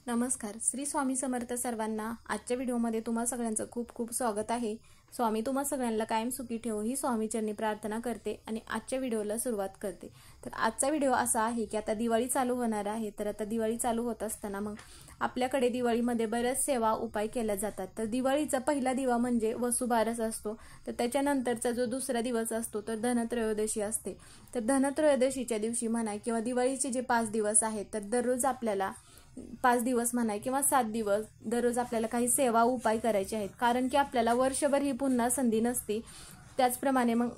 नमस्कार. श्री स्वामी समर्थ सर्वांना. आजच्या व्हिडिओमध्ये तुम्हा सगळ्यांचं खूप खूप स्वागत आहे. स्वामी तुम्हा सगळ्यांना कायम सुखी ठेवो ही स्वामीचरणी प्रार्थना करते आणि आजच्या व्हिडिओला सुरुवात करते. तर आजचा व्हिडिओ असा आहे की आता दिवाळी चालू होणार आहे. तर आता दिवाळी चालू होत असताना मग आपल्याकडे दिवाळीमध्ये बरेच सेवा उपाय केल्या जातात. तर दिवाळीचा पहिला दिवा म्हणजे वसुबारस असतो. तर त्याच्यानंतरचा जो दुसरा दिवस असतो तर धनत्रयोदशी असते. तर धनत्रयोदशीच्या दिवशी म्हणा किंवा दिवाळीचे जे 5 दिवस आहेत तर दररोज आपल्याला 5 दिवस म्हणा किंवा 7 दिवस दररोज आपल्याला काही सेवा उपाय करायचे आहेत. कारण की आपल्याला वर्षभर ही पुन्हा संधी नसते. त्याचप्रमाणे मग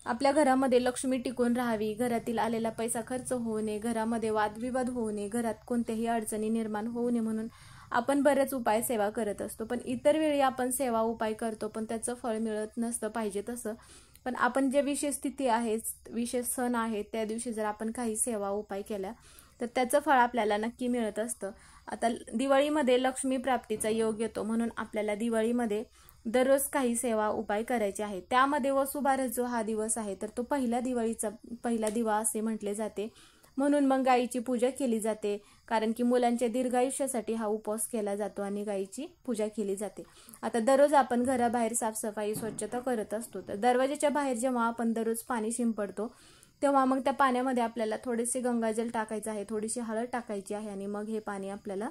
आपल्या घरामध्ये लक्ष्मी टिकून राहावी, घरातील आलेला पैसा खर्च होऊ नये, घरामध्ये वादविवाद होऊ नये, घरात कोणत्याही अडचणी निर्माण होऊ नये म्हणून आपण बरेच उपाय सेवा करत असतो. पण इतर वेळी आपण सेवा उपाय करतो पण त्याचं फळ मिळत नसतं पाहिजे तसं. पण आपण जे विशेष तिथी आहे, विशेष सण आहे त्या दिवशी जर आपण काही सेवा उपाय केल्या तर त्याचं फळ आपल्याला नक्की मिळत असतं. आता दिवाळीमध्ये लक्ष्मी प्राप्तीचा योग येतो म्हणून आपल्याला दिवाळीमध्ये दररोज काही सेवा उपाय करायचे आहेत. त्यामध्ये वसुबारस जो हा दिवस आहे तर तो दिवाळीचा पहिला दिवा असे म्हटले जाते. म्हणून मग गायीची पूजा केली जाते. कारण की मुलांच्या दीर्घायुष्यासाठी हा उपवास केला जातो आणि गायीची पूजा केली जाते. आता दररोज आपण घराबाहेर साफसफाई स्वच्छता करत असतो. तर दरवाजाच्या बाहेर जेव्हा आपण दररोज पाणी शिंपडतो तेव्हा मग त्या पाण्यामध्ये आपल्याला थोडेसे गंगाजल टाकायचं आहे, थोडीशी हळद टाकायची आहे आणि मग हे पाणी आपल्याला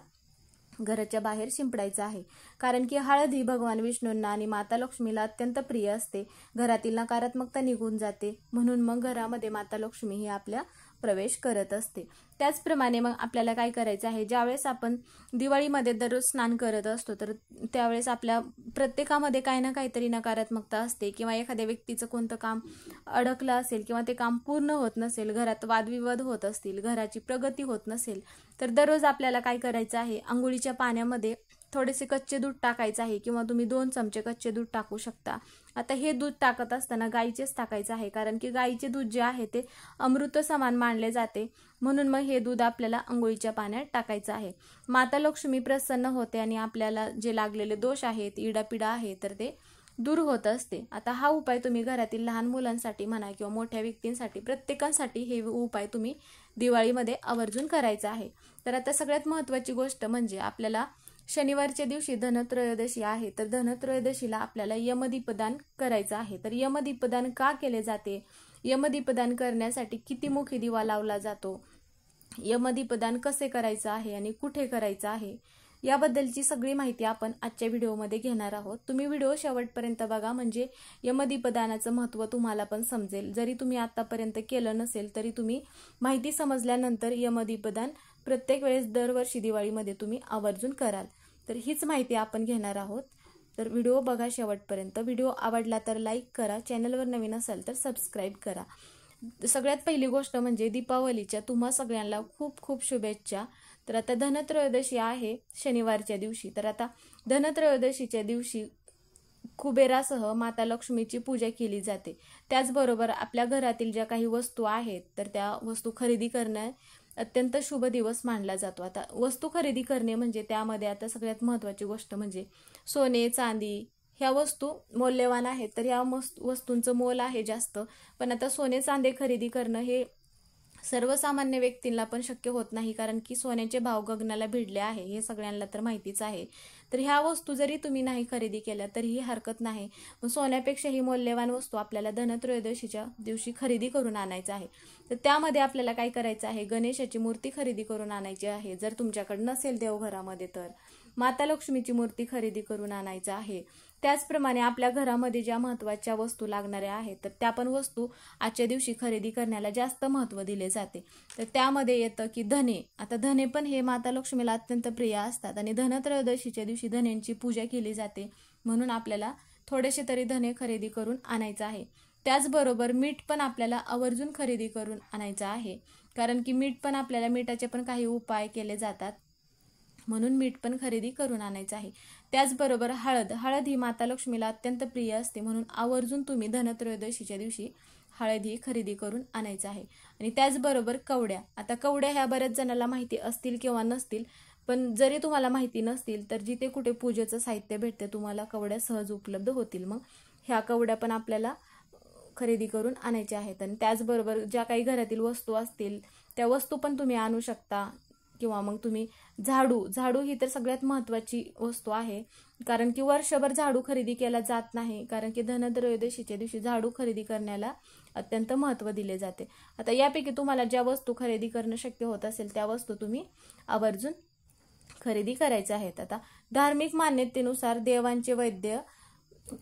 घराच्या बाहेर शिंपडायचं आहे. कारण की हळद ही भगवान विष्णूंना आणि माता लक्ष्मीला अत्यंत प्रिय असते. घरातील नकारात्मकता निघून जाते म्हणून मग घरामध्ये माता लक्ष्मी ही आपल्या प्रवेश करत असते. त्याचप्रमाणे मग आपल्याला काय करायचं आहे, ज्यावेळेस आपण दिवाळीमध्ये दररोज स्नान करत असतो तर त्यावेळेस आपल्या प्रत्येकामध्ये काही ना काहीतरी नकारात्मकता असते किंवा एखाद्या व्यक्तीचं कोणतं काम अडकलं असेल किंवा ते काम पूर्ण होत नसेल, घरात वादविवाद होत असतील, घराची प्रगती होत नसेल तर दररोज आपल्याला काय करायचं आहे, अंघोळीच्या पाण्यामध्ये थोडेसे कच्चे दूध टाकायचं आहे किंवा तुम्ही 2 चमचे कच्चे दूध टाकू शकता. आता हे दूध टाकत असताना गाईचेच टाकायचं आहे कारण की गाईचे दूध जे आहे ते अमृत समान मानले जाते. म्हणून मग हे दूध आपल्याला अंघोळीच्या पाण्यात टाकायचं आहे. माता लक्ष्मी प्रसन्न होते आणि आपल्याला जे लागलेले दोष आहेत, इडापिडा आहे तर ते दूर होत असते. आता हा उपाय तुम्ही घरातील लहान मुलांसाठी म्हणा किंवा मोठ्या व्यक्तींसाठी प्रत्येकासाठी हे उपाय तुम्ही दिवाळीमध्ये आवर्जून करायचा आहे. तर आता सगळ्यात महत्त्वाची गोष्ट म्हणजे आपल्याला शनिवारच्या दिवशी धनत्रयोदशी आहे तर धनत्रयोदशीला आपल्याला यमदीपदान करायचं आहे. तर यमदीपदान का केले जाते, यमदीपदान करण्यासाठी किती मुखी दिवा लावला जातो, यमदीपदान कसे करायचं आहे आणि कुठे करायचं आहे याबद्दलची सगळी माहिती आपण आजच्या व्हिडिओमध्ये घेणार आहोत. तुम्ही व्हिडिओ शेवटपर्यंत बघा म्हणजे यमदीपदानाचं महत्त्व तुम्हाला पण समजेल. जरी तुम्ही आतापर्यंत केलं नसेल तरी तुम्ही माहिती समजल्यानंतर यमदीपदान प्रत्येक वेळेस दरवर्षी दिवाळीमध्ये तुम्ही आवर्जून कराल. तर हीच माहिती आपण घेणार आहोत. तर व्हिडिओ बघा शेवटपर्यंत. व्हिडिओ आवडला तर लाईक करा, चॅनलवर नवीन असाल तर सबस्क्राईब करा. सगळ्यात पहिली गोष्ट म्हणजे दीपावलीच्या तुम्हा सगळ्यांना खूप खूप शुभेच्छा. तर आता धनत्रयोदशी आहे शनिवारच्या दिवशी. तर आता धनत्रयोदशीच्या दिवशी कुबेरासह माता लक्ष्मीची पूजा केली जाते. त्याचबरोबर आपल्या घरातील ज्या काही वस्तू आहेत तर त्या वस्तू खरेदी करणं अत्यंत शुभ दिवस मानला जातो. आता वस्तू खरेदी करणे म्हणजे त्यामध्ये आता सगळ्यात महत्त्वाची गोष्ट म्हणजे सोने चांदी ह्या वस्तू मौल्यवान आहेत तर या वस्तूंचं मोल आहे जास्त. पण आता सोने चांदी खरेदी करणं हे सर्वसामान्य व्यक्तींना पण शक्य होत नाही कारण की सोन्याचे भाव गगनाला भिडले आहे हे सगळ्यांना तर माहितीच आहे. तर ह्या वस्तू जरी तुम्ही नाही खरेदी केल्या तरीही हरकत नाही. पण सोन्यापेक्षा ही मौल्यवान वस्तू आपल्याला धनत्रयोदशीच्या दिवशी खरेदी करून आणायचं आहे. तर त्यामध्ये आपल्याला काय करायचं आहे, गणेशाची मूर्ती खरेदी करून आणायची आहे. जर तुमच्याकडे नसेल देवघरामध्ये तर माता लक्ष्मीची मूर्ती खरेदी करून आणायचं आहे. त्याचप्रमाणे आपल्या घरामध्ये ज्या महत्त्वाच्या वस्तू लागणाऱ्या आहेत तर त्या पण वस्तू आजच्या दिवशी खरेदी करण्याला जास्त महत्त्व दिले जाते. तर त्यामध्ये येतं की धने. आता धने पण हे माता लक्ष्मीला अत्यंत प्रिय असतात आणि धनत्रयोदशीच्या दिवशी धन्यांची पूजा केली जाते म्हणून आपल्याला थोडेसे तरी धने खरेदी करून आणायचं आहे. त्याचबरोबर मीठ पण आपल्याला आवर्जून खरेदी करून आणायचं आहे कारण की मिठाचे पण काही उपाय केले जातात म्हणून मीठ पण खरेदी करून आणायचं आहे. त्याचबरोबर हळद ही माता लक्ष्मीला अत्यंत प्रिय असते म्हणून आवर्जून तुम्ही धनत्रयोदशीच्या दिवशी हळद ही खरेदी करून आणायचं आहे. आणि त्याचबरोबर कवड्या. आता कवड्या ह्या बऱ्याच जणांना माहिती असतील किंवा नसतील, पण जरी तुम्हाला माहिती नसतील तर जिथे कुठे पूजेचं साहित्य भेटते तुम्हाला कवड्या सहज उपलब्ध होतील. मग ह्या कवड्या पण आपल्याला खरेदी करून आणायच्या आहेत. आणि त्याचबरोबर ज्या काही घरातील वस्तू असतील त्या वस्तू पण तुम्ही आणू शकता. किंवा मग तुम्ही झाडू ही तर सगळ्यात महत्त्वाची वस्तू आहे, कारण की वर्षभर झाडू खरेदी केला जात नाही, कारण की धनत्रयोदशीच्या दिवशी झाडू खरेदी करण्याला अत्यंत महत्त्व दिले जाते. आता यापैकी तुम्हाला ज्या वस्तू खरेदी करणं शक्य होत असेल त्या वस्तू तुम्ही आवर्जून खरेदी करायच्या आहेत. आता धार्मिक मान्यतेनुसार देवांचे वैद्य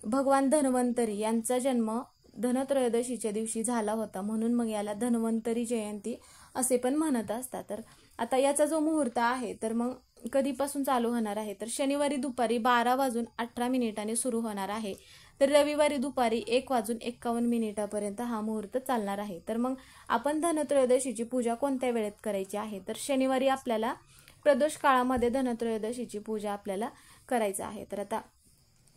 भगवान धन्वंतरी यांचा जन्म धनत्रयोदशीच्या दिवशी झाला होता, म्हणून मग याला धन्वंतरी जयंती असे पण म्हणत असतात. तर आता याचा जो मुहूर्त आहे तर मग कधीपासून चालू होणार आहे, तर शनिवारी दुपारी 12:18 सुरू होणार आहे, तर रविवारी दुपारी 1:51 हा मुहूर्त चालणार आहे. तर मग आपण धनत्रयोदशीची पूजा कोणत्या वेळेत करायची आहे, तर शनिवारी आपल्याला प्रदोष काळामध्ये धनत्रयोदशीची पूजा आपल्याला करायचं आहे. तर आता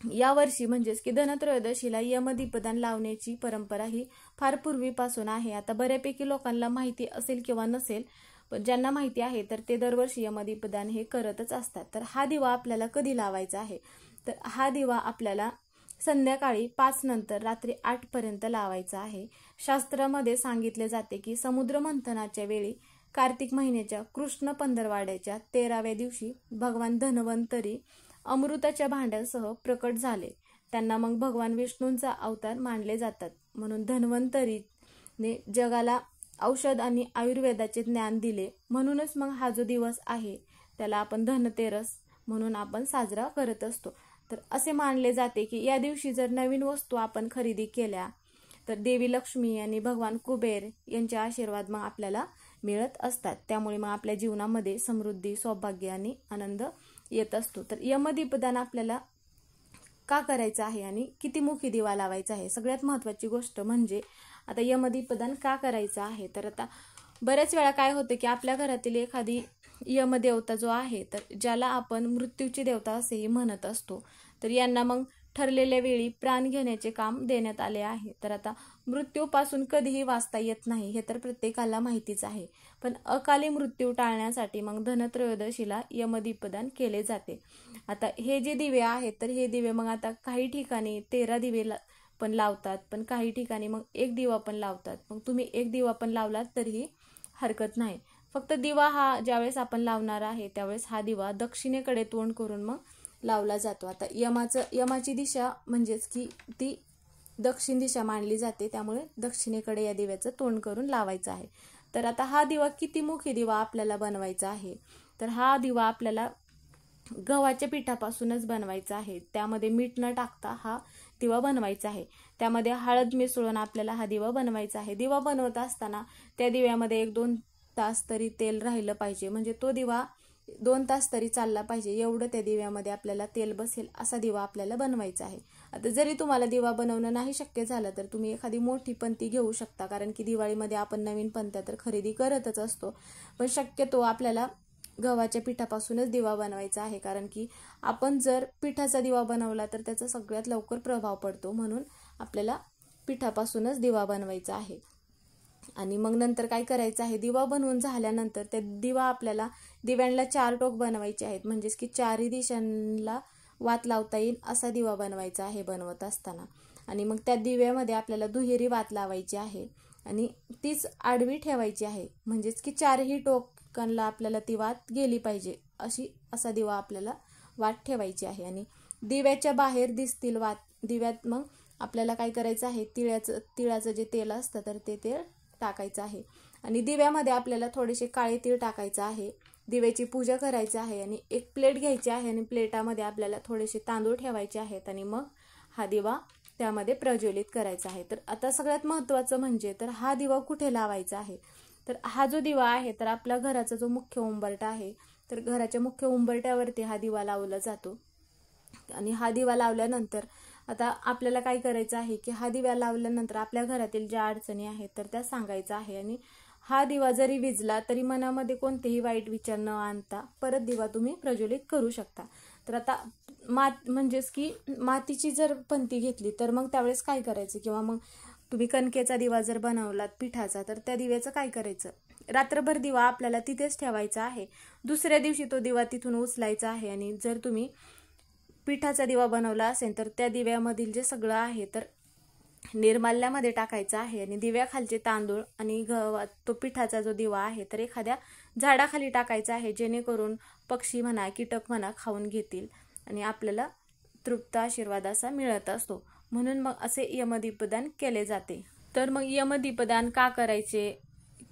यावर्षी म्हणजेच की धनत्रयोदशीला यमदीपदान लावण्याची परंपरा ही फार पूर्वीपासून आहे. आता बऱ्यापैकी लोकांना माहिती असेल किंवा नसेल, पण ज्यांना माहिती आहे तर ते दरवर्षी यमदीपदान हे करतच असतात. तर हा दिवा आपल्याला कधी लावायचा आहे, तर हा दिवा आपल्याला संध्याकाळी 5 नंतर रात्री 8 पर्यंत लावायचा आहे. शास्त्रामध्ये सांगितले जाते की समुद्र मंथनाच्या वेळी कार्तिक महिन्याच्या कृष्ण पंधरवाड्याच्या 13व्या दिवशी भगवान धन्वंतरी अमृताच्या भांड्यासह प्रकट झाले. त्यांना मग भगवान विष्णूंचा अवतार मानले जातात, म्हणून धन्वंतरीने जगाला औषध आणि आयुर्वेदाचे ज्ञान दिले. म्हणूनच मग हा जो दिवस आहे त्याला आपण धनतेरस म्हणून आपण साजरा करत असतो. तर असे मानले जाते की या दिवशी जर नवीन वस्तू आपण खरेदी केल्या तर देवी लक्ष्मी आणि भगवान कुबेर यांचे आशीर्वाद मग आपल्याला मिळत असतात. त्यामुळे मग आपल्या जीवनामध्ये समृद्धी, सौभाग्य आणि आनंद येत असतो. तर यमदीपदान आपल्याला का करायचं आहे आणि किती मुखी दिवा लावायचा आहे, सगळ्यात महत्त्वाची गोष्ट म्हणजे आता यमदीपदान का करायचं आहे, तर आता बऱ्याच वेळा काय होतं की आपल्या घरातील एखादी यमदेवता जो आहे तर ज्याला आपण मृत्यूची देवता असेही म्हणत असतो, तर यांना मग ठरलेल्या वेळी प्राण घेण्याचे काम देण्यात आले आहे. तर आता मृत्यूपासून कधीही वाचता येत नाही हे तर प्रत्येकाला माहितीच आहे, पण अकाली मृत्यू टाळण्यासाठी मग धनत्रयोदशीला यमदीपदान केले जाते. आता हे जे दिवे आहेत तर हे दिवे मग आता काही ठिकाणी 13 दिवे पण लावतात, पण काही ठिकाणी मग 1 दिवा पण लावतात. मग तुम्ही 1 दिवा पण लावलात तरीही हरकत नाही. फक्त दिवा हा ज्यावेळेस आपण लावणार आहे त्यावेळेस हा दिवा दक्षिणेकडे तोंड करून मग लावला जातो. आता यमाची दिशा म्हणजेच की ती दक्षिण दिशा मानली जाते, त्यामुळे दक्षिणेकडे या दिव्याचं तोंड करून लावायचं आहे. तर आता हा दिवा किती मुखी दिवा आपल्याला बनवायचा आहे, तर हा दिवा आपल्याला गव्हाच्या पिठापासूनच बनवायचा आहे. त्यामध्ये मीठ न टाकता हा दिवा बनवायचा आहे. त्यामध्ये हळद मिसळून आपल्याला हा दिवा बनवायचा आहे. दिवा बनवत असताना त्या दिव्यामध्ये 1-2 तास तरी तेल राहिलं पाहिजे, म्हणजे तो दिवा 2 तास तरी चालला पाहिजे, एवढं त्या दिव्यामध्ये आपल्याला तेल बसेल असा दिवा आपल्याला बनवायचा आहे. आता जरी तुम्हाला दिवा बनवणं नाही शक्य झालं तर तुम्ही एखादी मोठी पंती घेऊ शकता, कारण की दिवाळीमध्ये आपण नवीन पंत्या तर खरेदी करतच असतो, पण शक्यतो आपल्याला गव्हाच्या पिठापासूनच दिवा बनवायचा आहे, कारण की आपण जर पिठाचा दिवा बनवला तर त्याचा सगळ्यात लवकर प्रभाव पडतो, म्हणून आपल्याला पिठापासूनच दिवा बनवायचा आहे. आणि मग नंतर काय करायचं आहे, दिवा बनवून झाल्यानंतर त्या आपल्याला दिव्यांना 4 टोक बनवायचे आहेत, म्हणजेच की 4ही दिशांना वात लावता येईल असा दिवा बनवायचा आहे बनवत असताना. आणि मग त्या दिव्यामध्ये आपल्याला दुहेरी वात लावायची आहे आणि तीच आडवी ठेवायची आहे, म्हणजेच की 4ही टोकांना आपल्याला ती वात गेली पाहिजे असा दिवा आपल्याला वात ठेवायची आहे. आणि दिव्याच्या बाहेर दिसतील वात दिव्यात मग आपल्याला काय करायचं आहे, तिळाचं जे तेल असतं तर ते तेल टाकायचं आहे. आणि दिव्यामध्ये आपल्याला थोडेसे काळे तीळ टाकायचं आहे. दिव्याची पूजा करायची आहे आणि एक प्लेट घ्यायची आहे आणि प्लेटामध्ये आपल्याला थोडेसे तांदूळ ठेवायचे आहेत आणि मग हा दिवा त्यामध्ये प्रज्वलित करायचा आहे. तर आता सगळ्यात महत्त्वाचं म्हणजे तर हा दिवा कुठे लावायचा आहे, तर हा जो दिवा आहे तर आपल्या घराचा जो मुख्य उंबरठा आहे तर घराच्या मुख्य उंबरठ्यावरती हा दिवा लावला जातो. आणि हा दिवा लावल्यानंतर आता आपल्याला काय करायचं आहे की हा दिवा लावल्यानंतर आपल्या घरातील ज्या अडचणी आहेत तर त्या सांगायचं आहे. आणि हा दिवा जरी विझला तरी मनामध्ये कोणतेही वाईट विचार न आणता परत दिवा तुम्ही प्रज्वलित करू शकता. तर आता म्हणजेच की मातीची जर पंती घेतली तर मग त्यावेळेस काय करायचं, किंवा मग तुम्ही कणकेचा दिवा जर बनवलात पिठाचा तर त्या दिव्याचं काय करायचं, रात्रभर दिवा आपल्याला तिथेच ठेवायचा आहे. दुसऱ्या दिवशी तो दिवा तिथून उचलायचा आहे. आणि जर तुम्ही पिठाचा दिवा बनवला असेल तर त्या दिव्यामधील जे सगळं आहे तर निर्माल्यामध्ये टाकायचं आहे. आणि दिव्याखालचे तांदूळ आणि तो पिठाचा जो दिवा आहे तर एखाद्या झाडाखाली टाकायचा आहे, जेणेकरून पक्षी म्हणा कीटक म्हणा खाऊन घेतील आणि आपल्याला तृप्त आशीर्वाद असा मिळत असतो. म्हणून मग असे यमदीपदान केले जाते. तर मग यमदीपदान का करायचे,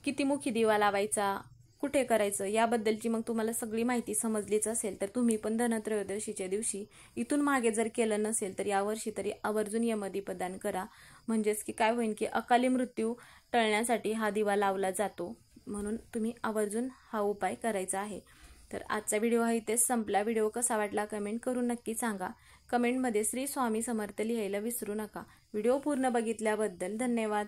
किती मुखी दिवा लावायचा, कुठे करायचं याबद्दलची मग तुम्हाला सगळी माहिती समजलीच असेल. तर तुम्ही पण धनत्रयोदशीच्या दिवशी इथून मागे जर केलं नसेल तर यावर्षी तरी आवर्जून यमदीपदान करा. म्हणजेच की काय होईल की अकाली मृत्यू टळण्यासाठी हा दिवा लावला जातो. म्हणून तुम्ही आवर्जून हा उपाय करायचा आहे. तर आजचा व्हिडिओ हा इथेच संपला. व्हिडिओ कसा वाटला कमेंट करून नक्की सांगा. कमेंटमध्ये श्री स्वामी समर्थ लिहायला विसरू नका. व्हिडिओ पूर्ण बघितल्याबद्दल धन्यवाद.